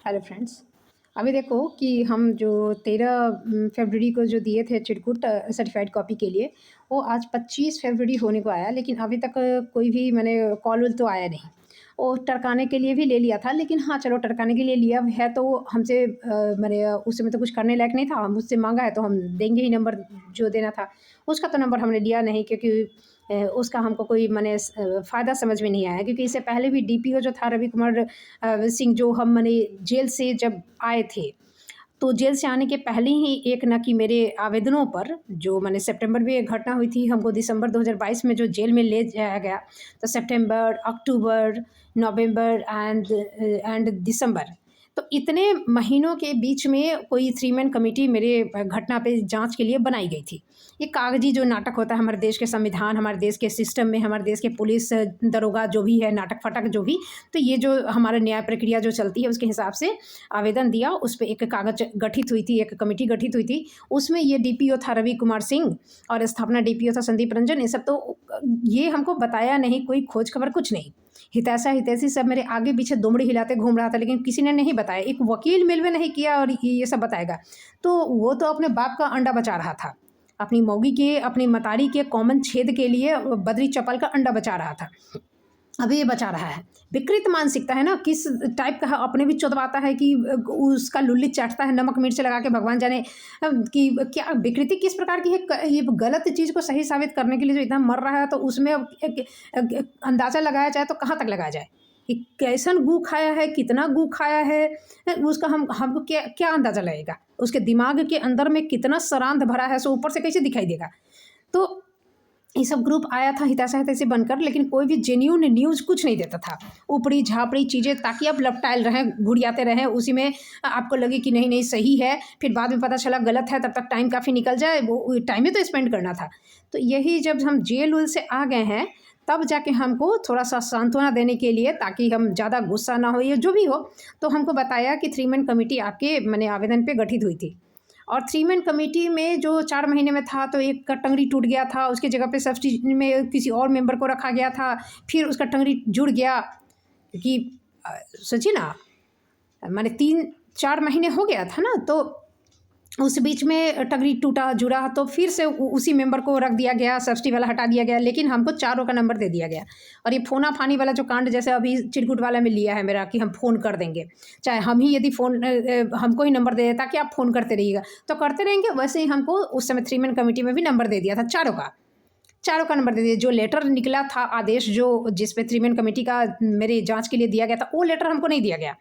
Hello friends. अभी देखो कि हम जो 13 फरवरी को जो दिए थे चिरकुट सर्टिफाइड कॉपी के लिए, वो आज 25 फरवरी होने को आया, लेकिन अभी तक कोई भी मैंने कॉल वॉल तो आया नहीं। वो टरकाने के लिए भी ले लिया था, लेकिन हाँ चलो टरकाने के लिए लिया है तो हमसे मैंने उस समय तो कुछ करने लायक नहीं था, मुझसे मांगा है तो हम देंगे ही नंबर जो देना था। उसका तो नंबर हमने लिया नहीं, क्योंकि उसका हमको कोई मैंने फ़ायदा समझ में नहीं आया, क्योंकि इससे पहले भी डीपीओ जो था रवि कुमार सिंह, जो हम मैंने जेल से जब आए थे, तो जेल से आने के पहले ही एक ना कि मेरे आवेदनों पर, जो मैंने सितंबर में एक घटना हुई थी, हमको दिसंबर 2022 में जो जेल में ले जाया गया, तो सितंबर, अक्टूबर, नवंबर एंड दिसंबर, तो इतने महीनों के बीच में कोई 3 मैन कमेटी मेरे घटना पे जांच के लिए बनाई गई थी। ये कागजी जो नाटक होता है हमारे देश के संविधान, हमारे देश के सिस्टम में, हमारे देश के पुलिस दरोगा जो भी है, नाटक फटक जो भी, तो ये जो हमारा न्याय प्रक्रिया जो चलती है उसके हिसाब से आवेदन दिया। उस पे एक कागज गठित हुई थी, एक कमेटी गठित हुई थी। उसमें ये डीपीओ था रवि कुमार सिंह और स्थापना डीपीओ था संदीप रंजन। ये सब तो ये हमको बताया नहीं, कोई खोज खबर कुछ नहीं। हितैषा हितैषी सब मेरे आगे पीछे दुमड़ी हिलाते घूम रहा था, लेकिन किसी ने नहीं बताया। एक वकील मिलवे नहीं किया और ये सब बताएगा, तो वो तो अपने बाप का अंडा बचा रहा था, अपनी मौगी के, अपनी मतारी के कॉमन छेद के लिए बदरी चपल का अंडा बचा रहा था। अभी ये बचा रहा है। विकृत मानसिकता है ना, किस टाइप का है, अपने भी चौदवाता है कि उसका लुल्ली चाटता है नमक मिर्च लगा के, भगवान जाने कि क्या विकृति किस प्रकार की है। ये गलत चीज़ को सही साबित करने के लिए जो इतना मर रहा है, तो उसमें अब एक अंदाज़ा लगाया जाए तो कहाँ तक लगाया जाए कि कैसन गू खाया है, कितना गू खाया है, उसका हमको क्या क्या अंदाज़ा लगेगा। उसके दिमाग के अंदर में कितना सरांध भरा है, सो ऊपर से कैसे दिखाई देगा। तो ये सब ग्रुप आया था हितैषा हितैषी बनकर, लेकिन कोई भी जेन्यून न्यूज़ कुछ नहीं देता था। ऊपरी झापड़ी चीज़ें, ताकि आप लपटाए रहें, घुड़ियाते रहें, उसी में आपको लगे कि नहीं नहीं सही है, फिर बाद में पता चला गलत है, तब तक टाइम काफ़ी निकल जाए। वो टाइम ही तो स्पेंड करना था। तो यही जब हम जेल उल से आ गए हैं, तब जाके हमको थोड़ा सा सांत्वना देने के लिए, ताकि हम ज़्यादा गुस्सा ना हो या जो भी हो, तो हमको बताया कि 3 मैन कमेटी आपके मैंने आवेदन पे गठित हुई थी। और 3 मैन कमेटी में जो 4 महीने में था, तो एक का टंगड़ी टूट गया था, उसकी जगह पे सब्स्टिट्यूट में किसी और मेंबर को रखा गया था, फिर उसका टंगड़ी जुड़ गया। कि सोचिए ना, माने 3-4 महीने हो गया था ना, तो उस बीच में टंगड़ी टूटा जुड़ा, तो फिर से उसी मेंबर को रख दिया गया, सब्सिडी वाला हटा दिया गया, लेकिन हमको चारों का नंबर दे दिया गया। और ये फोना फानी वाला जो कांड जैसे अभी चिरकुट वाला में लिया है मेरा, कि हम फ़ोन कर देंगे, चाहे हम ही यदि फ़ोन हमको ही नंबर दे देता कि आप फ़ोन करते रहिएगा, तो करते रहेंगे। वैसे ही हमको उस समय 3 मैन कमेटी में भी नंबर दे दिया था, चारों का नंबर दे दिया। जो लेटर निकला था, आदेश जो जिस पे 3 मैन कमेटी का मेरे जांच के लिए दिया गया था, वो लेटर हमको नहीं दिया गया।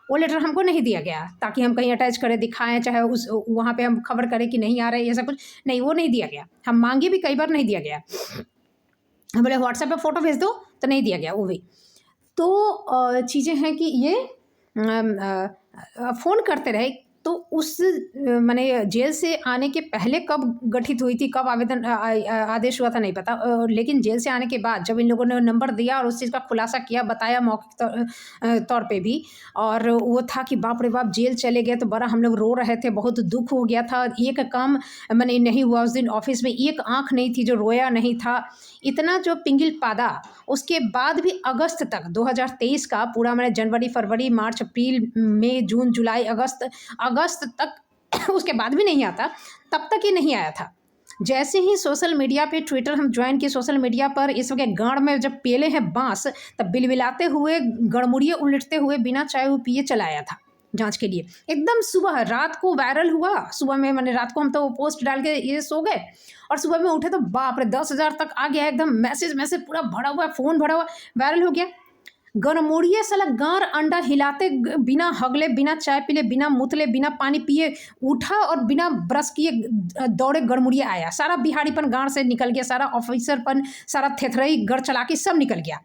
वो लेटर हमको नहीं दिया गया ताकि हम कहीं अटैच करें, दिखाएं, चाहे उस वहाँ पे हम खबर करें कि नहीं आ रहा है, ऐसा कुछ नहीं, वो नहीं दिया गया। हम मांगे भी कई बार, नहीं दिया गया। हम बोले व्हाट्सएप पे फ़ोटो भेज दो, तो नहीं दिया गया वो भी। तो चीज़ें हैं कि ये फ़ोन करते रहे। तो उस माने जेल से आने के पहले कब गठित हुई थी, कब आवेदन आदेश हुआ था नहीं पता। लेकिन जेल से आने के बाद जब इन लोगों ने नंबर दिया और उस चीज़ का खुलासा किया, बताया मौखिक तौर पे भी, और वो था कि बाप रे बाप जेल चले गए, तो बड़ा हम लोग रो रहे थे, बहुत दुख हो गया था। एक काम मैंने नहीं हुआ उस दिन, ऑफिस में एक आँख नहीं थी जो रोया नहीं था। इतना जो पिंगिल पादा, उसके बाद भी अगस्त तक 2023 का पूरा, मैंने जनवरी, फरवरी, मार्च, अप्रैल, मई, जून, जुलाई, अगस्त तक उसके बाद भी नहीं आता, तब तक ये नहीं आया था। जैसे ही सोशल मीडिया पे, ट्विटर हम ज्वाइन किए, सोशल मीडिया पर इस वक्त गाँड में जब पेले हैं बाँस, तब बिलबिलाते हुए, गड़मुड़िए उलटते हुए, बिना चाय पिए चला आया था जांच के लिए। एकदम सुबह, रात को वायरल हुआ, सुबह में मैंने रात को हम तो पोस्ट डाल के ये सो गए, और सुबह में उठे तो बाप रे 10,000 तक आ गया, एकदम मैसेज पूरा भरा हुआ, फ़ोन भरा हुआ, वायरल हो गया। गरमोड़िए साला गार अंडा हिलाते, बिना हगले, बिना चाय पीले, बिना मुतले, बिना पानी पिए उठा, और बिना ब्रश किए दौड़े गरमुड़िए आया। सारा बिहारीपन गाँव से निकल गया, सारा ऑफिसरपन, सारा थेथरई गढ़ चला के सब निकल गया।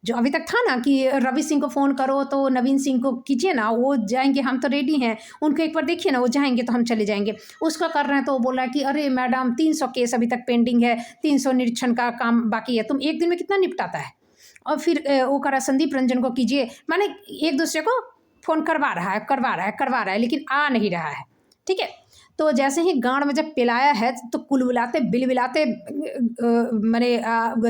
जो अभी तक था ना कि रवि सिंह को फ़ोन करो तो नवीन सिंह को कीजिए ना, वो जाएंगे, हम तो रेडी हैं, उनको एक बार देखिए ना, वो जाएंगे तो हम चले जाएंगे। उसका कर रहे हैं तो वो बोल रहा है कि अरे मैडम 300 केस अभी तक पेंडिंग है, 300 निरीक्षण का काम बाकी है, तुम एक दिन में कितना निपटाता है। और फिर वो करा संदीप रंजन को कीजिए, माने एक दूसरे को फ़ोन करवा रहा है, लेकिन आ नहीं रहा है। ठीक है। तो जैसे ही गाँड में जब पिलाया है तो कुलबुलाते बिलबिलाते माने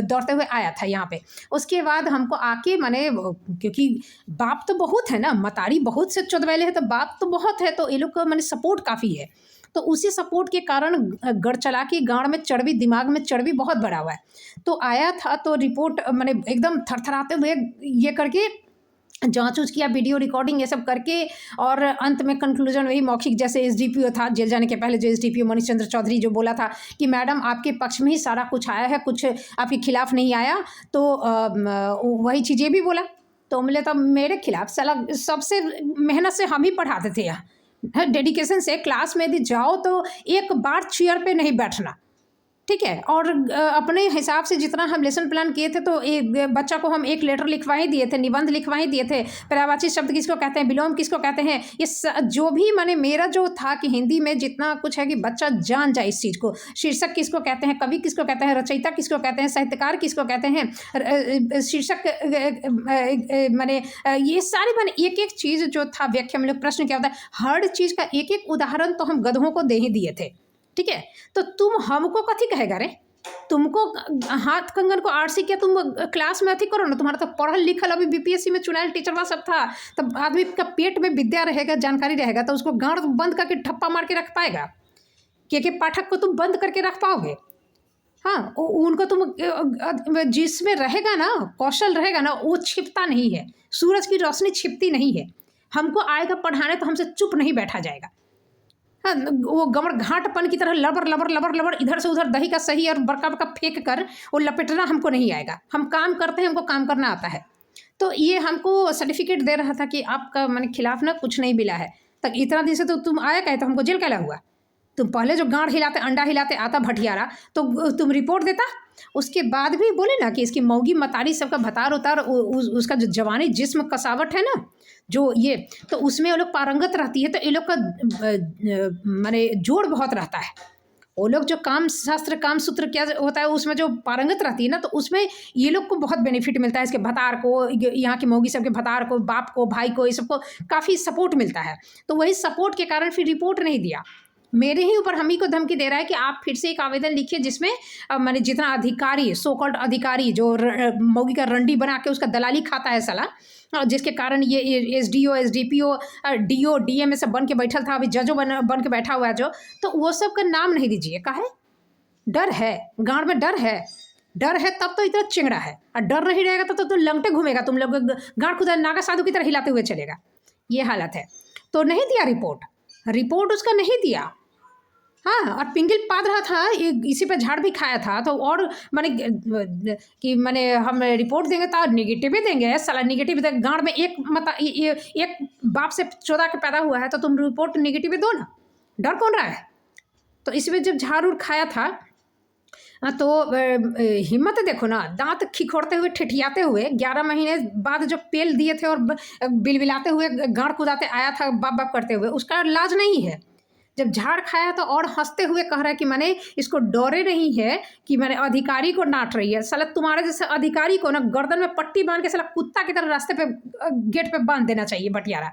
दौड़ते हुए आया था यहाँ पे। उसके बाद हमको आके माने क्योंकि बाप तो बहुत है ना, मतारी बहुत से चोदवैले है तो बाप तो बहुत है, तो ये लोग का माने सपोर्ट काफ़ी है। तो उसी सपोर्ट के कारण गढ़ चला के गाँड में चर्बी, दिमाग में चर्बी बहुत भरा हुआ है। तो आया था तो रिपोर्ट माने एकदम थरथराते हुए ये करके जाँच-ऊँच किया, वीडियो रिकॉर्डिंग ये सब करके, और अंत में कंक्लूजन वही मौखिक, जैसे एसडीपीओ था जेल जाने के पहले, जो एसडीपीओ मनीष चंद्र चौधरी जो बोला था कि मैडम आपके पक्ष में ही सारा कुछ आया है, कुछ आपके खिलाफ नहीं आया। तो वही चीज़ ये भी बोला। तो बोले तब मेरे खिलाफ साला सबसे मेहनत से हम ही पढ़ाते थे यहाँ, डेडिकेशन से क्लास में यदि जाओ तो एक बार चेयर पे नहीं बैठना, ठीक है। और अपने हिसाब से जितना हम लेसन प्लान किए थे, तो एक बच्चा को हम एक लेटर लिखवा ही दिए थे, निबंध लिखवा ही दिए थे, पर्यायवाची शब्द किसको कहते हैं, विलोम किसको कहते हैं, जो भी माने मेरा जो था कि हिंदी में जितना कुछ है कि बच्चा जान जाए इस चीज़ को, शीर्षक किसको कहते हैं, कवि किसको कहते हैं, रचयिता किसको कहते हैं, साहित्यकार किसको कहते हैं, शीर्षक माने ये सारी माने एक एक चीज़ जो था व्याख्या में लोग प्रश्न क्या होता है, हर चीज़ का एक एक उदाहरण तो हम गधों को दे ही दिए थे, ठीक है। तो तुम हमको कथी कहेगा रे, तुमको हाथ कंगन को आरसी किया, तुम क्लास में अथी करो ना, तुम्हारा तो पढ़ल लिखल अभी बीपीएससी में चुनायल टीचरवा सब था, तब आदमी का पेट में विद्या रहेगा, जानकारी रहेगा, तो उसको गाँड बंद करके ठप्पा मार के रख पाएगा, के पाठक को तुम बंद करके रख पाओगे। हाँ, उनको तुम जिसमें रहेगा ना, कौशल रहेगा ना, वो छिपता नहीं है, सूरज की रोशनी छिपती नहीं है। हमको आएगा पढ़ाने तो हमसे चुप नहीं बैठा जाएगा। हाँ, वो गमर घाटपन की तरह लबर लबर लबर लबर इधर से उधर दही का सही और बड़का बड़का फेंक कर वो लपेटना हमको नहीं आएगा। हम काम करते हैं, हमको काम करना आता है। तो ये हमको सर्टिफिकेट दे रहा था कि आपका माने खिलाफ ना कुछ नहीं मिला है, तक इतना दिन से तो तुम आया कहे, तो हमको जेल कैला हुआ। तुम पहले जो गाँड हिलाते, अंडा हिलाते आता भटियारा, तो तुम रिपोर्ट देता। उसके बाद भी बोले ना कि इसकी मौगी मतारी सबका भतार उतार, उसका जो जवानी जिस्म कसावट है ना, जो ये, तो उसमें वो लोग पारंगत रहती है, तो ये लोग का माने जोड़ बहुत रहता है। वो लोग जो काम शास्त्र काम सूत्र क्या होता है उसमें जो पारंगत रहती है ना, तो उसमें ये लोग को बहुत बेनिफिट मिलता है, इसके भतार को, यहाँ की मौगी सबके भतार को, बाप को, भाई को, ये सबको काफ़ी सपोर्ट मिलता है। तो वही सपोर्ट के कारण फिर रिपोर्ट नहीं दिया, मेरे ही ऊपर हम ही को धमकी दे रहा है कि आप फिर से एक आवेदन लिखिए जिसमें माने जितना अधिकारी, सो कॉल्ड अधिकारी जो मौगी का रंडी बना के उसका दलाली खाता है साला, जिसके कारण ये एसडीओ, एसडीपीओ, डीओ, डीएम सब बन के बैठल था, अभी जजो बन के बैठा हुआ है जो, तो वो सब का नाम नहीं दीजिए। काहे? डर है, गाँड में डर है, डर है तब तो इतना चिंगड़ा है, और डर नहीं रहेगा तो तुम लंगटे घूमेगा, तुम लोग गाँड खुदा नागा साधु की तरह हिलाते हुए चलेगा। ये हालत है। तो नहीं दिया रिपोर्ट उसका नहीं दिया। हाँ, और पिंगल पाद रहा था, इसी पे झाड़ भी खाया था, तो और माने कि माने हम रिपोर्ट देंगे तो निगेटिव ही देंगे, साला निगेटिव दे, गाँड में एक एक बाप से चौदह के पैदा हुआ है, तो तुम रिपोर्ट निगेटिव दो ना, डर कौन रहा है। तो इसमें जब झाड़ उड़ खाया था, तो हिम्मत देखो ना, दांत खिखोड़ते हुए, ठिठियाते हुए, 11 महीने बाद जो पेल दिए थे और बिलबिलाते हुए गाँड कुदाते आया था बाप बाप करते हुए, उसका लाज नहीं है। जब झाड़ खाया तो और हंसते हुए कह रहा है कि मैंने इसको डरे नहीं है कि मैंने अधिकारी को डांट रही है। साला तुम्हारे जैसे अधिकारी को ना गर्दन में पट्टी बांध के साला कुत्ता की तरह रास्ते पे गेट पे बांध देना चाहिए बटियारा,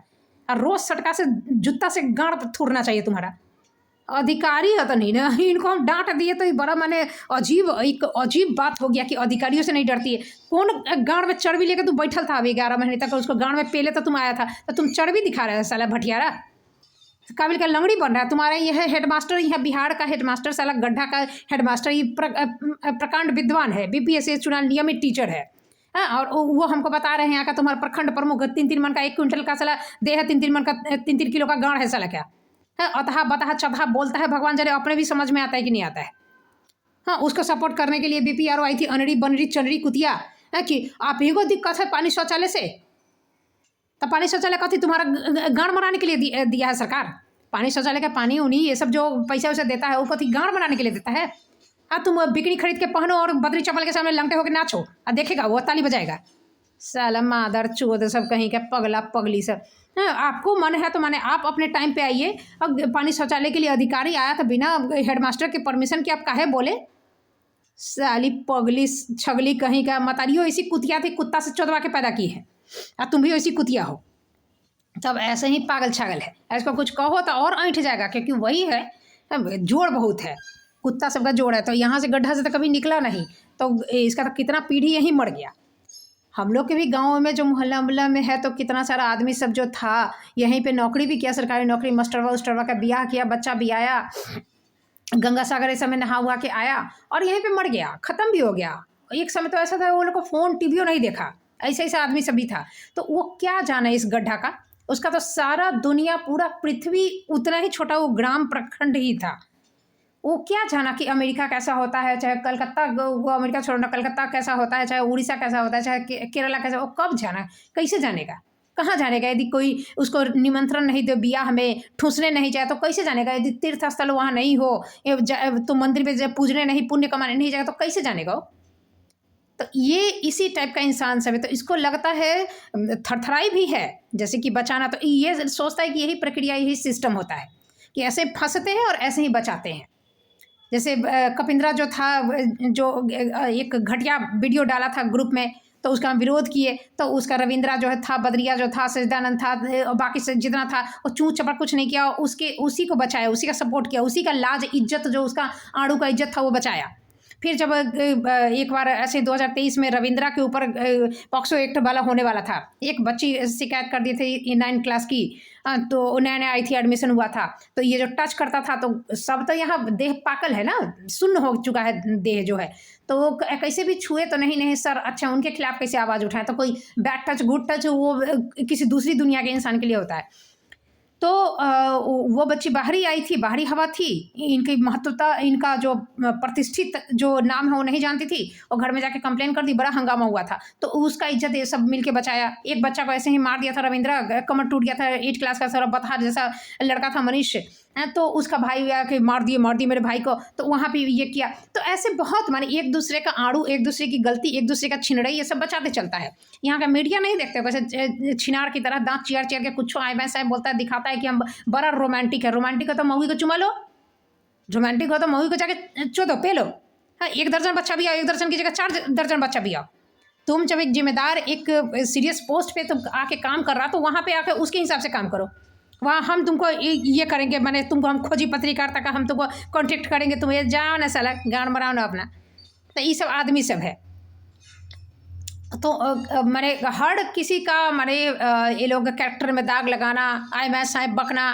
और रोज सटका से जूता से गाँड थूरना चाहिए तुम्हारा। अधिकारी है तो नहीं ना, इनको हम डांट दिए तो ये बड़ा मैंने एक अजीब बात हो गया कि अधिकारियों से नहीं डरती है। कौन गाँड में चर्बी लेकर तू बैठल था अभी 11 महीने तक, उसको गाँड में पेले तो तुम आया था, तो तुम चर्बी दिखा रहे हो साला भटियारा, काबिल का लंगड़ी बन रहा है। तुम्हारा यह हेडमास्टर, यह बिहार का हेडमास्टर साला गड्ढा का हेडमास्टर, ये प्रकांड विद्वान है, बीपीएससी चुनाव नियमित टीचर है। हाँ, और वो हमको बता रहे हैं यहाँ का तुम्हारा प्रखंड प्रमुख 3-3 मन का 1 क्विंटल का साला दे है, 3-3 मन का 3-3 किलो का गाँड है साला, क्या है, अतः बतः चतहा बोलता है, भगवान जाने अपने भी समझ में आता है कि नहीं आता है। हाँ, उसको सपोर्ट करने के लिए बीपीआरओ आई थी, अनड़ी बनरी चनड़ी कुतिया है कि आप ही को दिक्कत है पानी शौचालय से, तो पानी शौचालय कथी तुम्हारा गाँड बनाने के लिए दिया है सरकार। पानी शौचालय का पानी उन्हीं ये सब जो पैसा वैसा देता है वो कथी गाँड बनाने के लिए देता है। हाँ, तुम बिकनी खरीद के पहनो और बद्री चपल के सामने लंगटे होकर नाचो, और देखेगा वो ताली बजाएगा। साला मादर चोद सब कहीं का पगला पगली सब। हाँ, आपको मन है तो माने आप अपने टाइम पे आइए। अब पानी शौचालय के लिए अधिकारी आया था बिना हेडमास्टर के परमिशन के, आप काहे बोले। साली पगली छगली कहीं का, मतारियो ऐसी कुतिया थी, कुत्ता से चोदवा के पैदा की है, और तुम भी ऐसी कुतिया हो। तब ऐसे ही पागल छागल है, इसको कुछ कहो तो और ऐंठ जाएगा, क्योंकि वही है, जोड़ बहुत है, कुत्ता सबका जोड़ है। तो यहाँ से गड्ढा से तो कभी निकला नहीं, तो इसका तो कितना पीढ़ी यहीं मर गया। हम लोग के भी गाँव में जो मोहल्ला मोहल्ला में है, तो कितना सारा आदमी सब जो था यहीं पे नौकरी भी किया, सरकारी नौकरी, मास्टरवा उस्टरवा का ब्याह किया, बच्चा भी आया, गंगा सागर इस समय नहा हुआ के आया और यहीं पे मर गया, ख़त्म भी हो गया। एक समय तो ऐसा था वो लोग को फ़ोन टीवीओ नहीं देखा, ऐसा ऐसा आदमी सब भी था। तो वो क्या जाने इस गड्ढा का, उसका तो सारा दुनिया पूरा पृथ्वी उतना ही छोटा वो ग्राम प्रखंड ही था। वो क्या जाना कि अमेरिका कैसा होता है, चाहे कलकत्ता, वो अमेरिका छोड़ना, कलकत्ता कैसा होता है, चाहे उड़ीसा कैसा होता है, चाहे केरला कैसा, वो कब जाना, कैसे जानेगा, कहाँ जानेगा? यदि कोई उसको निमंत्रण नहीं दे, ब्याह में ठूसने नहीं जाए, तो कैसे जानेगा? यदि तीर्थ स्थल वहाँ नहीं हो, तो मंदिर में जब पूजने नहीं, पुण्य कमाने नहीं जाएगा, तो कैसे जानेगा वो? तो ये इसी टाइप का इंसान सब है। तो इसको लगता है, थरथराई भी है जैसे कि बचाना, तो ये सोचता है कि यही प्रक्रिया, यही सिस्टम होता है कि ऐसे फंसते हैं और ऐसे ही बचाते हैं। जैसे कपिंद्रा जो था, जो एक घटिया वीडियो डाला था ग्रुप में, तो उसका हम विरोध किए, तो उसका रविंद्रा जो है था, बद्रिया जो था, सजदानंद था, और बाकी से जितना था, वो चूँ चपड़ कुछ नहीं किया, उसके उसी को बचाया, उसी का सपोर्ट किया, उसी का लाज इज्जत, जो उसका आड़ू का इज्जत था, वो बचाया। फिर जब एक बार ऐसे 2023 में रविंद्रा के ऊपर पॉक्सो एक्ट वाला होने वाला था, एक बच्ची शिकायत कर दी थी 9 क्लास की, तो नया नया आई थी, एडमिशन हुआ था, तो ये जो टच करता था, तो सब तो यहाँ देह पागल है ना, सुन्न हो चुका है देह जो है, तो वो कैसे भी छुए तो नहीं नहीं सर, अच्छा उनके खिलाफ कैसे आवाज़ उठाए? तो कोई बैड टच गुड टच वो किसी दूसरी दुनिया के इंसान के लिए होता है। तो वो बच्ची बाहरी आई थी, बाहरी हवा थी, इनकी महत्वता, इनका जो प्रतिष्ठित जो नाम है वो नहीं जानती थी, और घर में जाके कंप्लेन कर दी, बड़ा हंगामा हुआ था। तो उसका इज्जत ये सब मिलके बचाया। एक बच्चा को ऐसे ही मार दिया था रविंद्रा, कमर टूट गया था, 8 क्लास का सारा बतहार जैसा लड़का था मनीष, तो उसका भाई आके मार दिए मेरे भाई को, तो वहाँ पे ये किया। तो ऐसे बहुत माने एक दूसरे का आड़ू, एक दूसरे की गलती, एक दूसरे का छिनड़ई, ये सब बचाते चलता है। यहाँ का मीडिया नहीं देखते, वैसे छिनार की तरह दांत चियार चियार के कुछ आए वैसा बोलता है, दिखाता है कि हम बड़ा रोमांटिक है। रोमांटिक हो तो मऊगी को चुमा लो, रोमांटिक हो तो मऊगी को जाके चो पे लो। हाँ, 1 दर्जन बच्चा भी आओ, 1 दर्जन की जगह 4 दर्जन बच्चा भी आओ। तुम जब एक जिम्मेदार, एक सीरियस पोस्ट पे तुम आके काम कर रहा, तो वहाँ पे आके उसके हिसाब से काम करो। वहाँ हम तुमको ये करेंगे, मैंने तुमको हम खोजी पत्रकारिता का हम तुमको कॉन्टेक्ट करेंगे, तुम ये जाओ ना साला, गाँड मराओ ना अपना। तो ये सब आदमी सब है। तो मैंने हर किसी का, मैंने ये लोग कैरेक्टर में दाग लगाना, आए मैं साहेब बकना,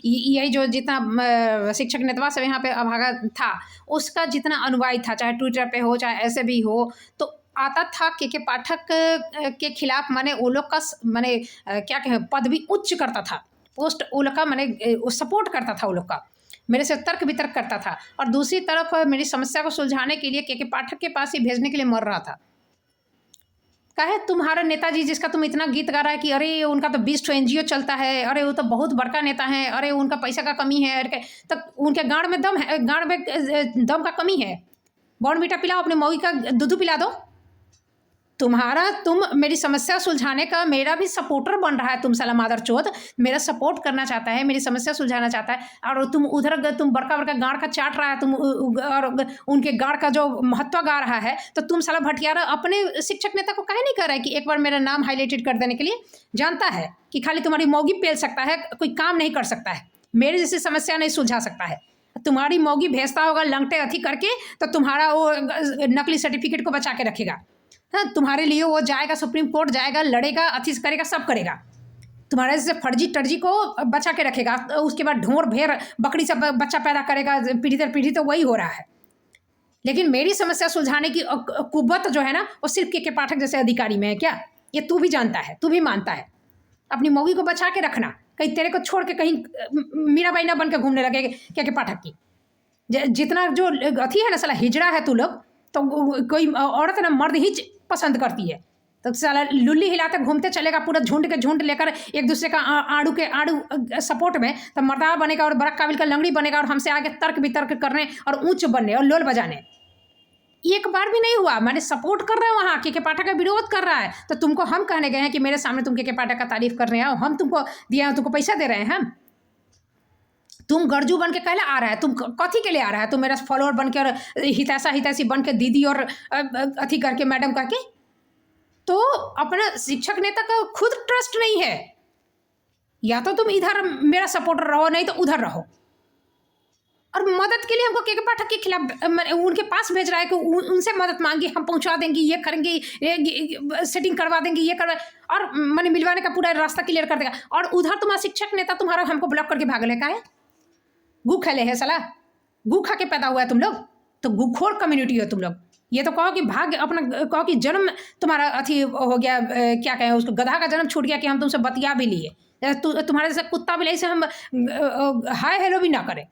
यही जो जितना शिक्षक नेतवा सब यहाँ पे अभागा था, उसका जितना अनुयायी था, चाहे ट्विटर पे हो, चाहे ऐसे भी हो, तो आता था के पाठक के खिलाफ, मैंने वो लोग का मैंने क्या कहें, पदवी उच्च करता था, पोस्ट वो लोग का मैंने सपोर्ट करता था, वो लोग का मेरे से तर्क वितर्क करता था, और दूसरी तरफ मेरी समस्या को सुलझाने के लिए के पाठक के पास ही भेजने के लिए मर रहा था। कहे तुम्हारा नेताजी जिसका तुम इतना गीत गा रहा है कि अरे उनका तो 20 एनजीओ चलता है, अरे वो तो बहुत बड़का नेता है, अरे उनका पैसा का कमी है, अरे तो उनके गाँड में दम है, गाँड में दम का कमी है, बॉर्नवीटा पिलाओ, अपने मौगी का दूध पिला दो। तुम मेरी समस्या सुलझाने का मेरा भी सपोर्टर बन रहा है, तुम साला मादरचोद, मेरा सपोर्ट करना चाहता है, मेरी समस्या सुलझाना चाहता है, और तुम उधर तुम बड़का बड़का गाड़ का चाट रहा है, तुम और उनके गाड़ का जो महत्व गा रहा है, तो तुम साला भटियारा अपने शिक्षक नेता को काहे नहीं कर रहा है कि एक बार मेरा नाम हाईलाइटेड कर देने के लिए? जानता है कि खाली तुम्हारी मौगी पेल सकता है, कोई काम नहीं कर सकता है, मेरी जैसी समस्या नहीं सुलझा सकता है। तुम्हारी मौगी भेजता होगा लंगटे अथी करके, तो तुम्हारा वो नकली सर्टिफिकेट को बचा के रखेगा। हाँ, तुम्हारे लिए वो जाएगा, सुप्रीम कोर्ट जाएगा, लड़ेगा, अथीस करेगा, सब करेगा, तुम्हारे जैसे फर्जी टर्जी को बचा के रखेगा। तो उसके बाद ढोर भेड़ बकरी से बच्चा पैदा करेगा, पीढ़ी दर पीढ़ी, तो वही हो रहा है। लेकिन मेरी समस्या सुलझाने की कुव्वत जो है ना, वो सिर्फ के पाठक जैसे अधिकारी में है क्या? ये तू भी जानता है, तू भी मानता है। अपनी मौगी को बचा के रखना, कहीं तेरे को छोड़ के कहीं मीराबाई ना बन के घूमने लगे क्या के पाठक की। जितना जो अथी है ना साला, हिजड़ा है तू लोग, तो कोई औरत ना मर्द ही पसंद करती है, तो साला लुल्ली हिलाते घूमते चलेगा पूरा झुंड के झुंड लेकर एक दूसरे का आड़ू के आड़ू सपोर्ट में, तो मर्दावा बनेगा और बड़ा काबिल का लंगड़ी बनेगा, और हमसे आगे तर्क वितर्क करने और ऊंच बनने और लोल बजाने। एक बार भी नहीं हुआ, मैंने सपोर्ट कर रहा है वहाँ, के पाठक का विरोध कर रहा है, तो तुमको हम कहने गए हैं कि मेरे सामने तुम के पाठक का तारीफ कर रहे हैं, हम तुमको दिया, तुमको पैसा दे रहे हैं हम? तुम गरजू बन के कहला आ रहा है, तुम कथी के लिए आ रहा है? तुम मेरा फॉलोअर बन के और हितैषी बन के दीदी और अथी करके मैडम करके, तो अपना शिक्षक नेता का खुद ट्रस्ट नहीं है। या तो तुम इधर मेरा सपोर्टर रहो, नहीं तो उधर रहो। और मदद के लिए हमको के पाठक के खिलाफ उनके पास भेज रहा है कि उनसे मदद मांगी, हम पहुंचा देंगे, ये करेंगे, सेटिंग करवा देंगे, ये करवा, और मैंने मिलवाने का पूरा रास्ता क्लियर कर देगा। और उधर तुम्हारा शिक्षक नेता तुम्हारा हमको ब्लॉक करके भाग ले का है। गू खेले है साला, गू खा के पैदा हुआ है तुम लोग, तो गुखोर कम्युनिटी हो तुम लोग। ये तो कहो कि भाग्य अपना, कहो कि जन्म तुम्हारा अथी हो गया, क्या कहें उसको, गधा का जन्म छूट गया कि हम तुमसे बतिया भी लिए। तुम्हारे जैसे कुत्ता बिलाई से हम हाय हेलो भी ना करें।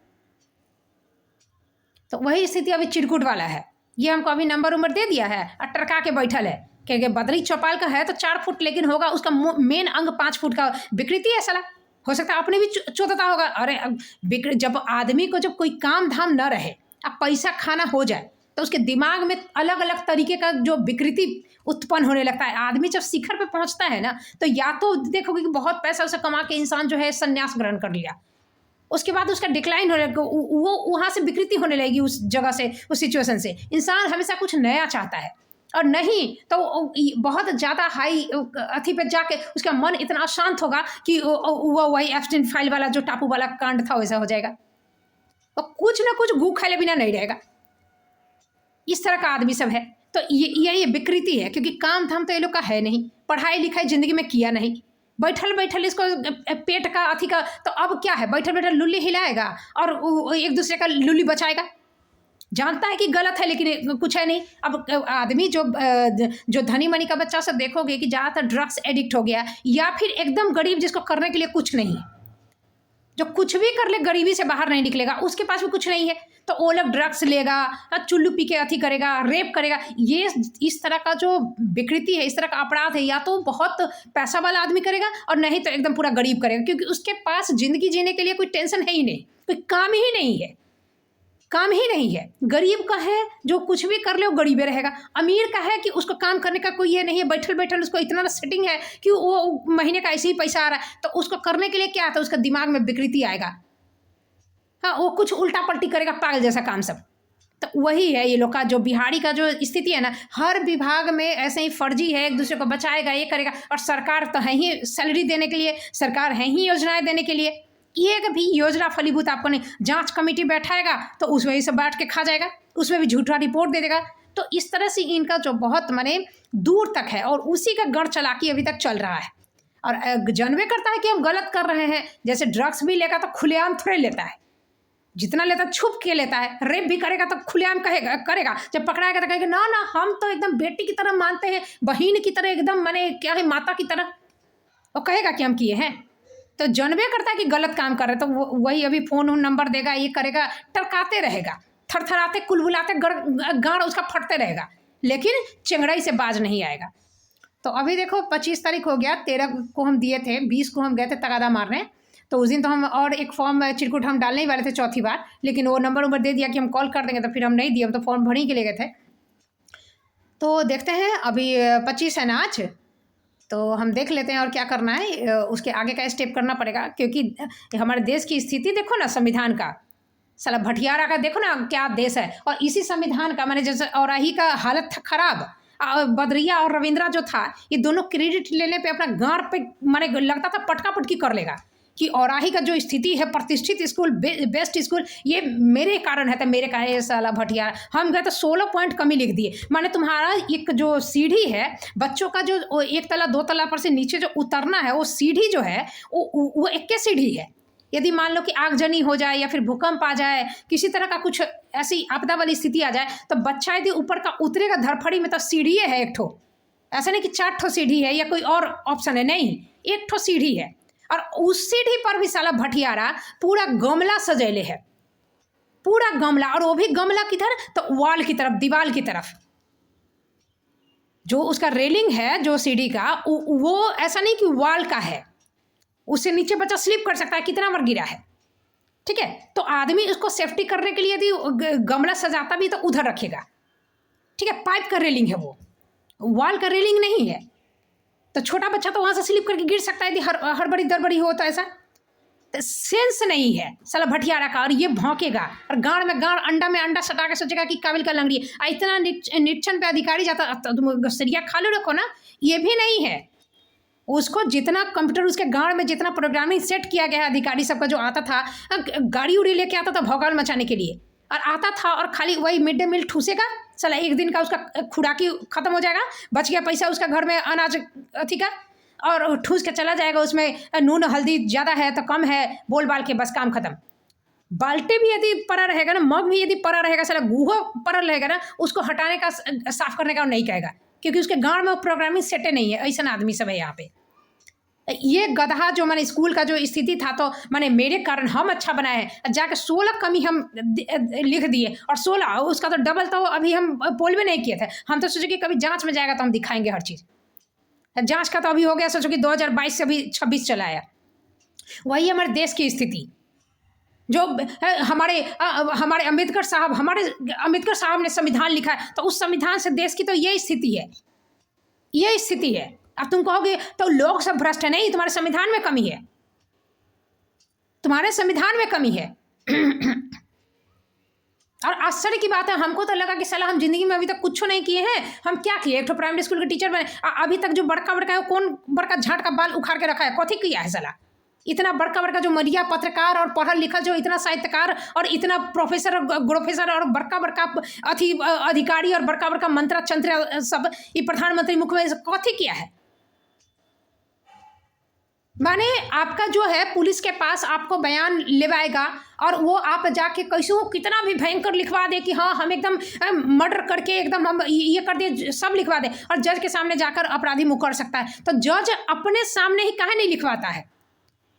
तो वही स्थिति अभी चिरकुट वाला है। ये हमको अभी नंबर दे दिया है और टरका के बैठल है, क्योंकि बदरी चौपाल का है तो 4 फुट, लेकिन होगा उसका मेन अंग 5 फुट का विकृति है साला। हो सकता है अपने भी चोदता होगा। अरे जब आदमी को जब कोई काम धाम न रहे, अब पैसा खाना हो जाए, तो उसके दिमाग में अलग अलग तरीके का जो विकृति उत्पन्न होने लगता है। आदमी जब शिखर पे पहुंचता है ना, तो या तो देखोगे कि बहुत पैसा उसे कमा के इंसान जो है संन्यास ग्रहण कर लिया, उसके बाद उसका डिक्लाइन होने लगेगा, वो वहाँ से विकृति होने लगेगी, उस जगह से, उस सिचुएशन से। इंसान हमेशा कुछ नया चाहता है, और नहीं तो बहुत ज़्यादा हाई अथी पे जाके उसका मन इतना अशांत होगा कि वो वही एब्स्टेन फाइल वाला जो टापू वाला कांड था वैसा हो जाएगा, और कुछ ना कुछ गू खाले बिना नहीं रहेगा। इस तरह का आदमी सब है। तो ये विकृति है, क्योंकि काम धाम तो ये लोग का है नहीं, पढ़ाई लिखाई जिंदगी में किया नहीं, बैठल इसको पेट का अथी का, तो अब क्या है, बैठल लुल्ली हिलाएगा और एक दूसरे का लुल्ली बचाएगा। जानता है कि गलत है, लेकिन कुछ है नहीं। अब आदमी जो धनी मनी का बच्चा सब देखोगे कि ज़्यादातर ड्रग्स एडिक्ट हो गया, या फिर एकदम गरीब जिसको करने के लिए कुछ नहीं है, जो कुछ भी कर ले गरीबी से बाहर नहीं निकलेगा, उसके पास भी कुछ नहीं है, तो वो लोग ड्रग्स लेगा, चुल्लू पी के अथी करेगा, रेप करेगा। ये इस तरह का जो विकृति है, इस तरह का अपराध है, या तो बहुत पैसा वाला आदमी करेगा और नहीं तो एकदम पूरा गरीब करेगा, क्योंकि उसके पास जिंदगी जीने के लिए कोई टेंशन है ही नहीं, कोई काम ही नहीं है, काम ही नहीं है। गरीब का है जो कुछ भी कर ले वो गरीबे रहेगा। अमीर का है कि उसको काम करने का कोई ये नहीं है, बैठल उसको इतना सेटिंग है कि वो महीने का ऐसे ही पैसा आ रहा है, तो उसको करने के लिए क्या आता है, उसका दिमाग में विकृति आएगा। हाँ, वो कुछ उल्टा पलटी करेगा, पागल जैसा काम सब। तो वही है ये लोग का जो बिहारी का जो स्थिति है ना, हर विभाग में ऐसे ही फर्जी है, एक दूसरे को बचाएगा, ये करेगा, और सरकार तो है ही सैलरी देने के लिए, सरकार है ही योजनाएं देने के लिए। एक भी योजना फलीभूत आपको नहीं। जांच कमेटी बैठाएगा तो उसमें से बैठ के खा जाएगा, उसमें भी झूठा रिपोर्ट दे देगा। तो इस तरह से इनका जो बहुत माने दूर तक है, और उसी का गढ़ चलाकी अभी तक चल रहा है। और जानवे करता है कि हम गलत कर रहे हैं। जैसे ड्रग्स भी लेगा तो खुलेआम थोड़े लेता है, जितना लेता छुप के लेता है। रेप भी करेगा तो खुलेआम करेगा, जब पकड़ाएगा तो कहेगा ना ना हम तो एकदम बेटी की तरह मानते हैं, बहन की तरह एकदम माने क्या है, माता की तरह, वो कहेगा कि हम किए हैं। तो जानवे करता है कि गलत काम कर रहे, तो वही अभी फ़ोन नंबर देगा, ये करेगा, टरकाते रहेगा, थरथराते कुलबुलाते गाड़ उसका फटते रहेगा, लेकिन चिंगड़ाई से बाज नहीं आएगा। तो अभी देखो 25 तारीख हो गया, 13 को हम दिए थे, 20 को हम गए थे तगादा मारने। तो उस दिन तो हम और एक फॉर्म चिरकुट हम डालने ही वाले थे चौथी बार, लेकिन वो नंबर दे दिया कि हम कॉल कर देंगे, तो फिर हम नहीं दिए, हम तो फॉर्म भरने के लिए गए थे। तो देखते हैं, अभी 25 है ना आज, तो हम देख लेते हैं और क्या करना है, उसके आगे का स्टेप करना पड़ेगा। क्योंकि हमारे देश की स्थिति देखो ना, संविधान का साला भटियारा का देखो ना क्या देश है, और इसी संविधान का मैंने जैसे औराही का हालत था खराब, बदरिया और रविंद्रा जो था, ये दोनों क्रेडिट लेने पे अपना गांड पे माने लगता था पटका पटकी कर लेगा कि औराही का जो स्थिति है, प्रतिष्ठित स्कूल, बेस्ट स्कूल, ये मेरे कारण है। तो मेरे कारण ये साला भटियारा, हम गए तो 16 पॉइंट कमी लिख दिए। माने तुम्हारा एक जो सीढ़ी है बच्चों का, जो 1 तला 2 तला पर से नीचे जो उतरना है, वो सीढ़ी जो है वो 21 सीढ़ी है। यदि मान लो कि आगजनी हो जाए या फिर भूकंप आ जाए, किसी तरह का कुछ ऐसी आपदा वाली स्थिति आ जाए, तो बच्चा यदि ऊपर का उतरेगा धरफड़ी में, तो सीढ़ी है एक ठो, ऐसा नहीं कि 4 ठो सीढ़ी है या कोई और ऑप्शन है, नहीं, 1 ठो सीढ़ी है। और उस सीढ़ी पर भी साला भटियारा पूरा गमला सजेले है, पूरा गमला, और वो भी गमला किधर, तो वॉल की तरफ, दीवार की तरफ। जो उसका रेलिंग है जो सीढ़ी का, वो ऐसा नहीं कि वॉल का है, उससे नीचे बच्चा स्लिप कर सकता है, कितना बार गिरा है, ठीक है। तो आदमी उसको सेफ्टी करने के लिए यदि गमला सजाता भी तो उधर रखेगा, ठीक है। पाइप का रेलिंग है वो, वॉल का रेलिंग नहीं है। तो छोटा बच्चा तो वहाँ से स्लिप करके गिर सकता है यदि हड़बड़ी दड़बड़ी हो, तो ऐसा तो सेंस नहीं है साला भटियारा का। और ये भौंकेगा और गाड़ में गाड़, अंडा में अंडा सटा के सोचेगा कि काबिल का लंगड़ी है। इतना निरीक्षण पे अधिकारी जाता, तुम सरिया खा लो रखो ना, ये भी नहीं है। उसको जितना कंप्यूटर उसके गाँव में जितना प्रोग्रामिंग सेट किया गया है अधिकारी सबका जो आता था, गाड़ी उड़ी लेके आता था भौकाल मचाने के लिए, और आता था और खाली वही मिड डे मील ठूसेगा, चला एक दिन का उसका खुराकी खत्म हो जाएगा, बच गया पैसा उसका घर में अनाज अथी का, और ठूस के चला जाएगा। उसमें नून हल्दी ज़्यादा है तो कम है, बोल बाल के बस काम खत्म। बाल्टी भी यदि पड़ा रहेगा ना, मग भी यदि पड़ा रहेगा, साला गुहा पड़ा रहेगा ना, उसको हटाने का साफ करने का वो नहीं कहेगा, क्योंकि उसके गाँव में प्रोग्रामिंग सेटे नहीं है। ऐसा आदमी सब है यहाँ पे। ये गधा जो मैंने स्कूल का जो स्थिति था, तो मैंने मेरे कारण हम अच्छा बनाए हैं, जाकर 16 कमी हम लिख दिए, और 16 उसका तो डबल तो अभी हम पोल भी नहीं किए थे। हम तो सोचे कि कभी जांच में जाएगा तो हम दिखाएंगे हर चीज़। जांच का तो अभी हो गया, सोचो कि 2022 से अभी 26 चला आया। वही हमारे देश की स्थिति जो हमारे अम्बेडकर साहब ने संविधान लिखा है, तो उस संविधान से देश की तो ये स्थिति है, ये स्थिति है। अब तुम कहोगे तो लोग सब भ्रष्ट है, नहीं, तुम्हारे संविधान में कमी है, तुम्हारे संविधान में कमी है। और आश्चर्य की बात है, हमको तो लगा कि साला हम जिंदगी में अभी तक कुछ नहीं किए हैं। हम क्या किए? एक तो प्राइमरी स्कूल के टीचर बने, अभी तक जो बड़का बड़का है कौन बड़का झाट का बाल उखाड़ के रखा है, कथी किया है साला? इतना बड़का बड़का जो मरिया पत्रकार और पढ़ल लिखल जो इतना साहित्यकार और इतना प्रोफेसर और प्रोफेसर और बड़का बड़का अथी अधिकारी और बड़का बड़का मंत्रा चंत्र सब, ये प्रधानमंत्री मुख्यमंत्री कथी किया है? माने आपका जो है पुलिस के पास आपको बयान लेवाएगा, और वो आप जाके कैसे कितना भी भयंकर लिखवा दे कि हाँ हम एकदम मर्डर करके एकदम हम ये कर दिए, सब लिखवा दे, और जज के सामने जाकर अपराधी मुकर सकता है। तो जज अपने सामने ही काहे नहीं लिखवाता है?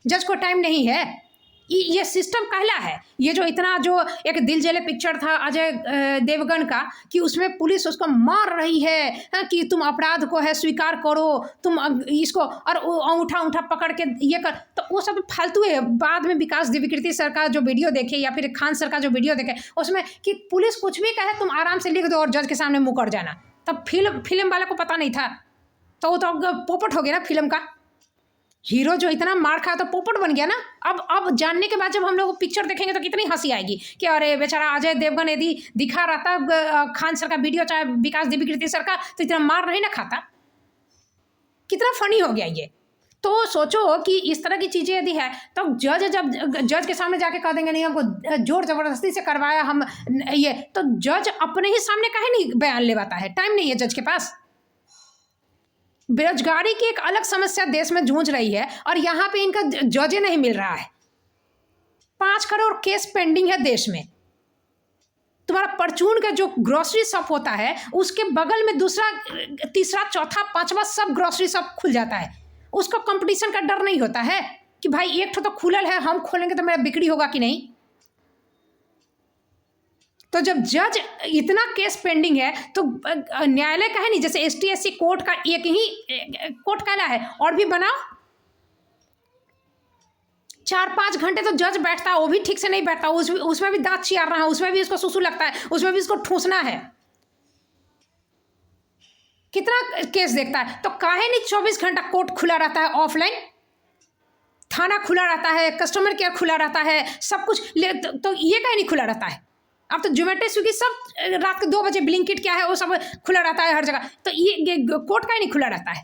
जज को टाइम नहीं है? ये सिस्टम कहला है। ये जो इतना जो एक दिल जले पिक्चर था अजय देवगन का, कि उसमें पुलिस उसको मार रही है कि तुम अपराध को है स्वीकार करो, तुम इसको, और अंगूठा पकड़ के ये कर, तो वो सब फालतू है। बाद में विकास दिव्यकीर्ति सर का जो वीडियो देखे या फिर खान सर का जो वीडियो देखे, उसमें कि पुलिस कुछ भी कहे तुम आराम से लिख दो और जज के सामने मुकर जाना। तब फिल्म वाले को पता नहीं था, तो वो तो पोपट हो गया ना फिल्म का। हीरो जो इतना मार खाया तो पोपट बन गया ना। अब जानने के बाद जब हम लोग पिक्चर देखेंगे तो कितनी हंसी आएगी कि अरे बेचारा अजय देवगन यदि दिखा रहता खान सर का वीडियो चाहे विकास दिव्यकीर्ति सर का, तो इतना मार नहीं ना खाता। कितना फनी हो गया ये। तो सोचो कि इस तरह की चीज़ें यदि है तो जब जज के सामने जाके कह देंगे नहीं हमको जोर ज़बरदस्ती से करवाया हम ये, तो जज अपने ही सामने काहे नहीं बयान लेवाता है? टाइम नहीं है जज के पास। बेरोजगारी की एक अलग समस्या देश में जूझ रही है, और यहाँ पे इनका जजे नहीं मिल रहा है। 5 करोड़ केस पेंडिंग है देश में। तुम्हारा परचून का जो ग्रोसरी शॉप होता है, उसके बगल में दूसरा तीसरा चौथा पांचवा सब ग्रोसरी शॉप खुल जाता है। उसको कंपटीशन का डर नहीं होता है कि भाई एक तो खुलल है, हम खोलेंगे तो मेरा बिक्री होगा कि नहीं। तो जब जज इतना केस पेंडिंग है तो न्यायालय का है नहीं, जैसे ST SC कोर्ट का एक ही कोर्ट कहला है, और भी बनाओ। 4-5 घंटे तो जज बैठता है, वो भी ठीक से नहीं बैठता, उसमें भी दांत चियारना है, उसमें भी उसको सुसु लगता है, उसमें भी उसको ठूसना है। कितना केस देखता है? तो काहे नहीं 24 घंटा कोर्ट खुला रहता है, ऑफलाइन थाना खुला रहता है, कस्टमर केयर खुला रहता है, सब कुछ तो ये काहे नहीं खुला रहता है? अब तो जोमेटो स्विगी सब रात के 2 बजे ब्लिंकिट क्या है वो सब खुला रहता है हर जगह, तो ये कोर्ट का ही नहीं खुला रहता है।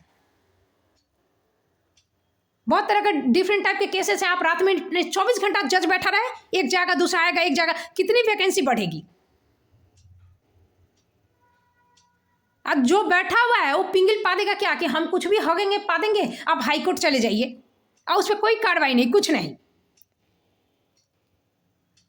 बहुत तरह का डिफरेंट टाइप के केसेस है। आप रात में 24 घंटा जज बैठा रहे, एक जगह दूसरा आएगा, एक जगह, कितनी वैकेंसी बढ़ेगी? अब जो बैठा हुआ है वो पिंगल पा देगा क्या कि हम कुछ भी हगेंगे पा देंगे, आप हाईकोर्ट चले जाइए और उस पर कोई कार्रवाई नहीं, कुछ नहीं।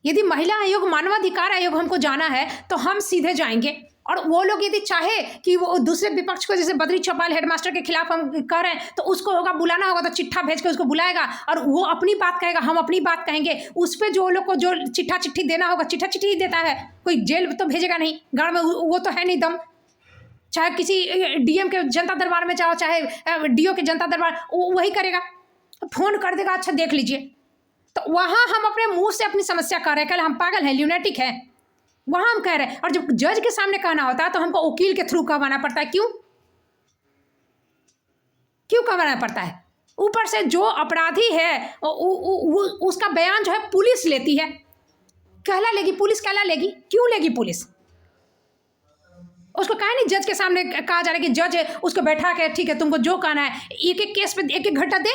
यदि महिला आयोग मानवाधिकार आयोग हमको जाना है तो हम सीधे जाएंगे, और वो लोग यदि चाहे कि वो दूसरे विपक्ष को, जैसे बद्री चौपाल हेडमास्टर के खिलाफ हम कह रहे हैं, तो उसको होगा बुलाना होगा तो चिट्ठा भेज के उसको बुलाएगा और वो अपनी बात कहेगा, हम अपनी बात कहेंगे। उस पर जो लोग को जो चिट्ठी देना होगा चिट्ठी ही देता है, कोई जेल तो भेजेगा नहीं, गाँव में वो तो है नहीं दम। चाहे किसी DM के जनता दरबार में जाओ, चाहे DO के जनता दरबार, वही करेगा, फोन कर देगा, अच्छा देख लीजिए। तो वहाँ हम अपने मुंह से अपनी समस्या कर रहे हैं, कल हम पागल हैं, ल्यूनेटिक हैं, वहाँ हम कह रहे हैं। और जब जज के सामने कहना होता है तो हमको वकील के थ्रू कहवाना पड़ता है। क्यों कहवाना पड़ता है? ऊपर से जो अपराधी है उसका बयान जो है पुलिस लेती है, कहला लेगी पुलिस, कहला लेगी, क्यों लेगी पुलिस? उसको कहा नहीं जज के सामने कहा जा रहा है कि जज है उसको बैठा के ठीक है तुमको जो कहना है, एक एक केस पे एक एक घंटा दे,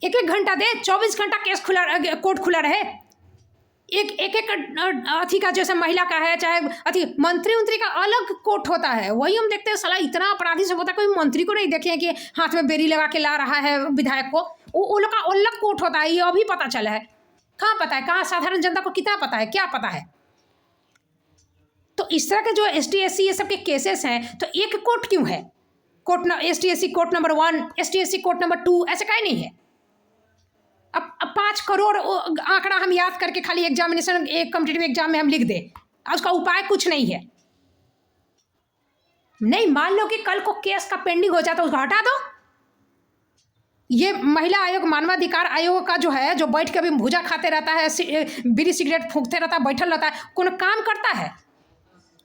एक एक घंटा दे, 24 घंटा केस खुला, कोर्ट खुला रहे। एक एक एक अथी का जैसे महिला का है, चाहे अथी मंत्री उंत्री का अलग कोर्ट होता है। वही हम देखते हैं साला इतना अपराधी सब होता है, कोई मंत्री को नहीं देखे कि हाथ में बेरी लगा के ला रहा है विधायक को, वो लोग का अलग कोर्ट होता है। ये अभी पता चला है, कहाँ पता है, कहाँ साधारण जनता को कितना पता है, क्या पता है। तो इस तरह के जो ST SC ये सब के केसेस हैं, तो एक कोर्ट क्यों है? Court ST SC court number 1, ST SC court number 2, ऐसे काहे नहीं है? अब 5 करोड़ आंकड़ा हम याद करके खाली एग्जामिनेशन, एक कॉम्पिटिटिव एग्जाम में हम लिख दे, उसका उपाय कुछ नहीं है। नहीं, मान लो कि कल को केस का पेंडिंग हो जाता है, उसको हटा दो। ये महिला आयोग, मानवाधिकार आयोग का जो है, जो बैठ के अभी भूजा खाते रहता है, बीड़ी सिगरेट फूंकते रहता है, बैठल रहता है, कौन काम करता है?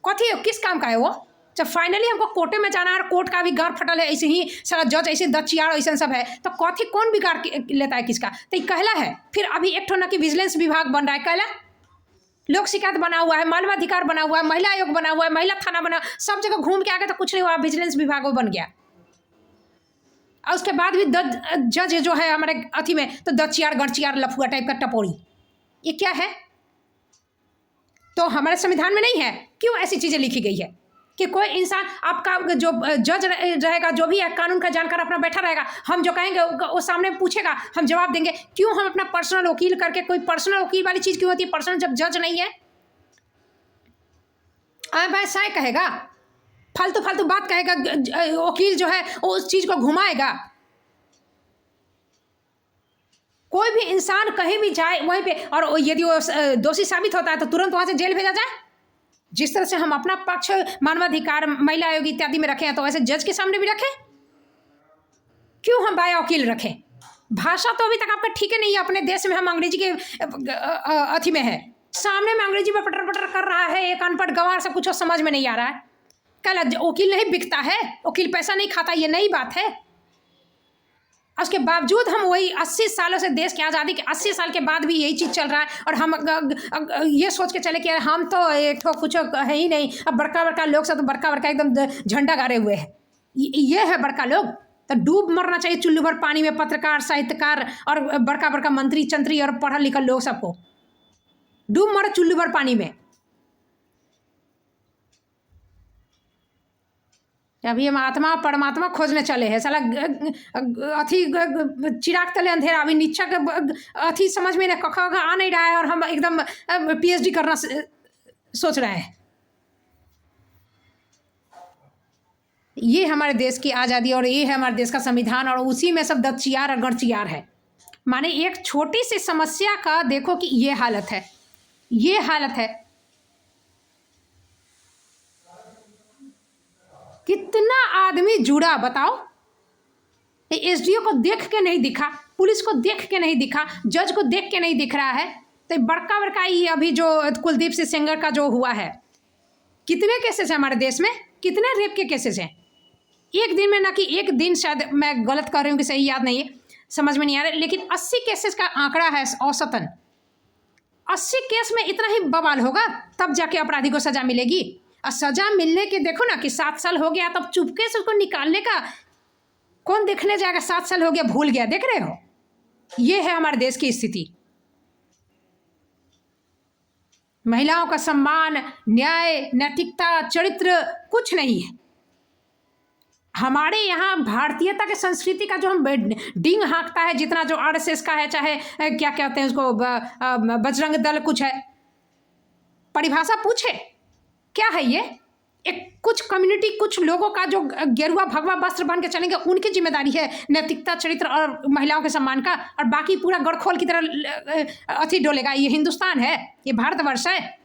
कथी किस काम का है वो? जब फाइनली हमको कोर्टे में जाना है, कोर्ट का भी गार फटल है, ऐसे ही सारा जज ऐसे दचियार ऐसा सब है, तो कथी कौन बिगाड़ लेता है किसका? तो ये कहला है। फिर अभी एक ठो ना कि विजिलेंस विभाग बन रहा है, कहला लोक शिकायत बना हुआ है, मानवाधिकार बना हुआ है, महिला आयोग बना हुआ है, महिला थाना बना, सब जगह घूम के आगे तो कुछ नहीं हुआ, विजिलेंस विभाग वो बन गया। और उसके बाद भी जज जो है हमारे अथी में, तो दचियार गड़चियार लफुआ टाइप का टपोरी, ये क्या है? तो हमारे संविधान में नहीं है। क्यों ऐसी चीज़ें लिखी गई है कि कोई इंसान, आपका जो जज रहेगा, जो भी है कानून का जानकार अपना बैठा रहेगा, हम जो कहेंगे वो सामने पूछेगा, हम जवाब देंगे। क्यों हम अपना पर्सनल वकील करके, कोई पर्सनल वकील वाली चीज़ क्यों होती है? पर्सनल जब जज नहीं है, आए बाय साय कहेगा, फालतू फालतू बात कहेगा, वकील जो है वो उस चीज़ को घुमाएगा। कोई भी इंसान कहीं भी जाए वहीं पे, और यदि वो दोषी साबित होता है तो तुरंत वहाँ से जेल भेजा जाए। जिस तरह से हम अपना पक्ष मानवाधिकार, महिला आयोग इत्यादि में रखे हैं, तो वैसे जज के सामने भी रखें। क्यों हम बाया वकील रखें? भाषा तो अभी तक आपका ठीक है नहीं है। अपने देश में हम अंग्रेजी के अथी में है, सामने में अंग्रेजी में पटर पटर कर रहा है, एक अनपढ़ गंवार सब कुछ समझ में नहीं आ रहा है। कल वकील नहीं बिकता है, वकील पैसा नहीं खाता, ये नई बात है। उसके बावजूद हम वही 80 सालों से, देश की आज़ादी के 80 साल के बाद भी यही चीज़ चल रहा है, और हम ये सोच के चले कि हम तो एक तो कुछ है ही नहीं। अब बड़का बड़का लोग सब तो बड़का बड़का एकदम झंडा गाड़े हुए हैं, ये है बड़का लोग। तो डूब मरना चाहिए चुल्लू भर पानी में पत्रकार, साहित्यकार और बड़का बड़का मंत्री चंत्री और पढ़ा लिखा लोग सबको डूब मरो चुल्लू भर पानी में। अभी हम आत्मा परमात्मा खोजने चले हैं, साला अथी चिराग तले अंधेरा, अभी नीचा के अथी समझ में नहीं, कख आ नहीं रहा है, और हम एकदम PhD करना सोच रहे हैं। ये हमारे देश की आज़ादी और ये है हमारे देश का संविधान, और उसी में सब दचियार और गड़चियार है। माने एक छोटी सी समस्या का देखो कि ये हालत है, ये हालत है। कितना आदमी जुड़ा बताओ? SDO को देख के नहीं दिखा, पुलिस को देख के नहीं दिखा, जज को देख के नहीं दिख रहा है। तो बड़का बड़का ये अभी जो कुलदीप सिंह सेंगर का जो हुआ है, कितने केसेस हैं हमारे देश में, कितने रेप के केसेस हैं एक दिन में? ना कि एक दिन, शायद मैं गलत कर रही हूँ कि सही याद नहीं है, समझ में नहीं आ रहा, लेकिन 80 केसेस का आंकड़ा है औसतन। 80 केस में इतना ही बवाल होगा, तब जाके अपराधी को सजा मिलेगी। और सजा मिलने के देखो ना कि 7 साल हो गया, तब चुपके से उसको निकालने का कौन देखने जाएगा? 7 साल हो गया, भूल गया, देख रहे हो? ये है हमारे देश की स्थिति। महिलाओं का सम्मान, न्याय, नैतिकता, चरित्र कुछ नहीं है हमारे यहाँ। भारतीयता के संस्कृति का जो हम डिंग हाँकता है, जितना जो RSS का है, चाहे क्या कहते हैं उसको, बजरंग दल कुछ है, परिभाषा पूछे क्या है ये? एक कुछ कम्युनिटी, कुछ लोगों का जो गेरुआ भगवा वस्त्र बन के चलेंगे, उनकी जिम्मेदारी है नैतिकता, चरित्र और महिलाओं के सम्मान का, और बाकी पूरा गड़खोल की तरह अथी डोलेगा। ये हिंदुस्तान है, ये भारतवर्ष है,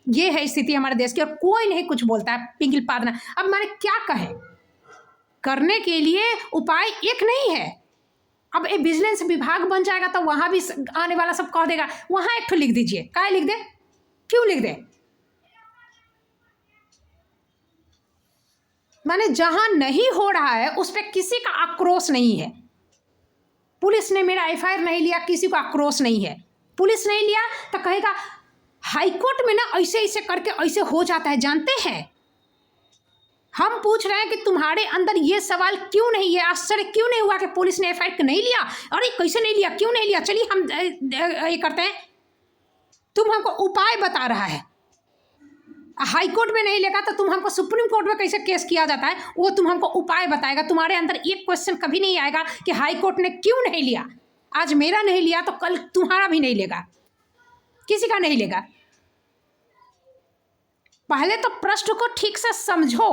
ये है स्थिति हमारे देश की, और कोई नहीं कुछ बोलता है, पिंगल पादना। अब मैंने क्या कहे, करने के लिए उपाय एक नहीं है। अब ये विजिलेंस विभाग बन जाएगा तो वहाँ भी आने वाला सब कह देगा, वहाँ एक ठो लिख दीजिए। काय लिख दे? क्यों लिख दे? माने जहां नहीं हो रहा है उस पर किसी का आक्रोश नहीं है। पुलिस ने मेरा FIR नहीं लिया, किसी को आक्रोश नहीं है। पुलिस नहीं लिया तो कहेगा हाईकोर्ट में ना ऐसे ऐसे करके ऐसे हो जाता है, जानते हैं? हम पूछ रहे हैं कि तुम्हारे अंदर ये सवाल क्यों नहीं है, आश्चर्य क्यों नहीं हुआ कि पुलिस ने एफआईआर नहीं लिया? अरे कैसे नहीं लिया, क्यों नहीं लिया? चलिए हम ये करते हैं, तुम हमको उपाय बता रहा है। हाई कोर्ट में नहीं लेगा तो तुम हमको सुप्रीम कोर्ट में कैसे केस किया जाता है, वो तुम हमको उपाय बताएगा। तुम्हारे अंदर एक क्वेश्चन कभी नहीं आएगा कि हाई कोर्ट ने क्यों नहीं लिया। आज मेरा नहीं लिया तो कल तुम्हारा भी नहीं लेगा, किसी का नहीं लेगा। पहले तो प्रश्न को ठीक से समझो,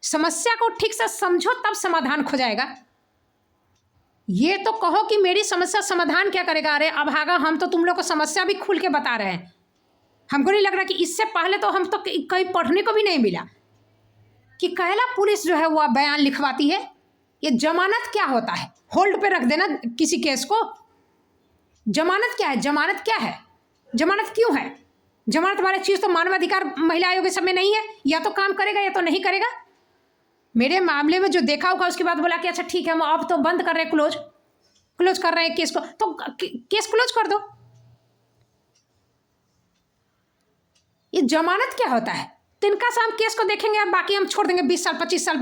समस्या को ठीक से समझो, तब समाधान खोजाएगा। ये तो कहो कि मेरी समस्या समाधान क्या करेगा। अरे अभागा, हम तो तुम लोग को समस्या भी खुल के बता रहे हैं। हमको नहीं लग रहा कि इससे पहले तो हम तो कहीं पढ़ने को भी नहीं मिला कि कहला पुलिस जो है वह बयान लिखवाती है। ये जमानत क्या होता है, होल्ड पे रख देना किसी केस को। जमानत क्या है, जमानत क्या है, जमानत क्यों है? जमानत वाली चीज़ तो मानवाधिकार महिला आयोग के सब में नहीं है। या तो काम करेगा या तो नहीं करेगा। मेरे मामले में जो देखा होगा उसके बाद बोला कि अच्छा ठीक है हम अब तो बंद कर रहे हैं, क्लोज कर रहे हैं केस को, तो केस क्लोज कर दो। ये जमानत क्या होता है? तिनका से हम केस को देखेंगे और बाकी हम छोड़ देंगे 20 साल 25 साल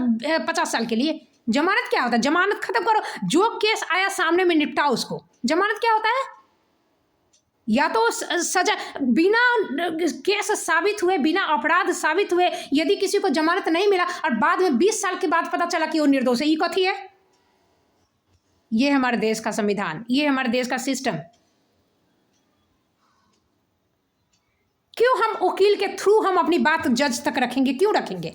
50 साल के लिए। जमानत क्या होता है? जमानत खत्म करो, जो केस आया सामने में निपटाओ उसको। जमानत क्या होता है? या तो सजा, बिना केस साबित हुए, बिना अपराध साबित हुए यदि किसी को जमानत नहीं मिला और बाद में 20 साल के बाद पता चला कि वो निर्दोष है, ये कथी है? ये हमारे देश का संविधान, ये हमारे देश का सिस्टम। क्यों हम वकील के थ्रू हम अपनी बात जज तक रखेंगे? क्यों रखेंगे?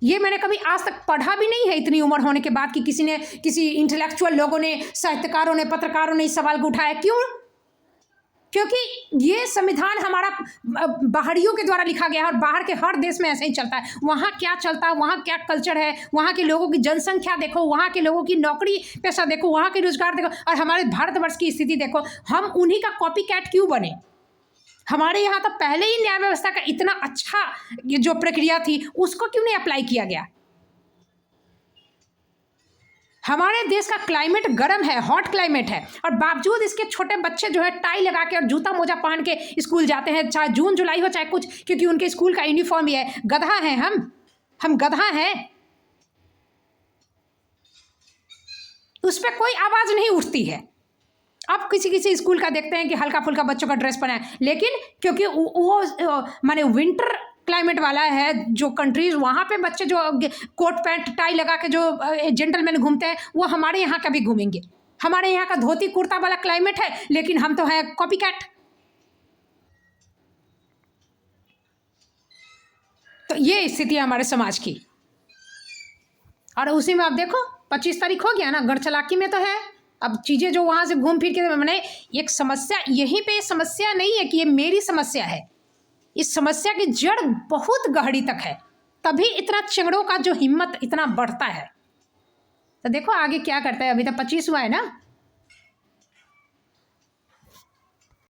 ये मैंने कभी आज तक पढ़ा भी नहीं है इतनी उम्र होने के बाद कि किसी इंटेलेक्चुअल लोगों ने, साहित्यकारों ने, पत्रकारों ने इस सवाल को उठाया। क्यों? क्योंकि ये संविधान हमारा बाहरियों के द्वारा लिखा गया है और बाहर के हर देश में ऐसे ही चलता है। वहाँ क्या चलता है, वहाँ क्या कल्चर है, वहाँ के लोगों की जनसंख्या देखो, वहाँ के लोगों की नौकरी पेशा देखो, वहाँ के रोजगार देखो, और हमारे भारतवर्ष की स्थिति देखो। हम उन्हीं का कॉपी कैट क्यों बने? हमारे यहाँ तो पहले ही न्याय व्यवस्था का इतना अच्छा जो प्रक्रिया थी उसको क्यों नहीं अप्लाई किया गया? हमारे देश का क्लाइमेट गर्म है, हॉट क्लाइमेट है, और बावजूद इसके छोटे बच्चे जो है टाई लगा के और जूता मोजा पहन के स्कूल जाते हैं, चाहे जून जुलाई हो चाहे कुछ, क्योंकि उनके स्कूल का यूनिफॉर्म ही है। गधा हैं हम गधा हैं। उस पर कोई आवाज नहीं उठती है। अब किसी स्कूल का देखते हैं कि हल्का फुल्का बच्चों का ड्रेस पहना है, लेकिन क्योंकि वो माने विंटर क्लाइमेट वाला है जो कंट्रीज, वहाँ पे बच्चे जो कोट पैंट टाई लगा के जो जेंटलमैन घूमते हैं वो हमारे यहाँ का भी घूमेंगे। हमारे यहाँ का धोती कुर्ता वाला क्लाइमेट है, लेकिन हम तो है कॉपी कैट। तो ये स्थिति है हमारे समाज की। और उसी में आप देखो 25 तारीख हो गया ना, गढ़चलाकी में तो है। अब चीज़ें जो वहाँ से घूम फिर के मैंने एक समस्या, यहीं पे समस्या नहीं है कि ये मेरी समस्या है, इस समस्या की जड़ बहुत गहरी तक है, तभी इतना चिंगड़ों का जो हिम्मत इतना बढ़ता है। तो देखो आगे क्या करता है। अभी तक 25 हुआ है ना।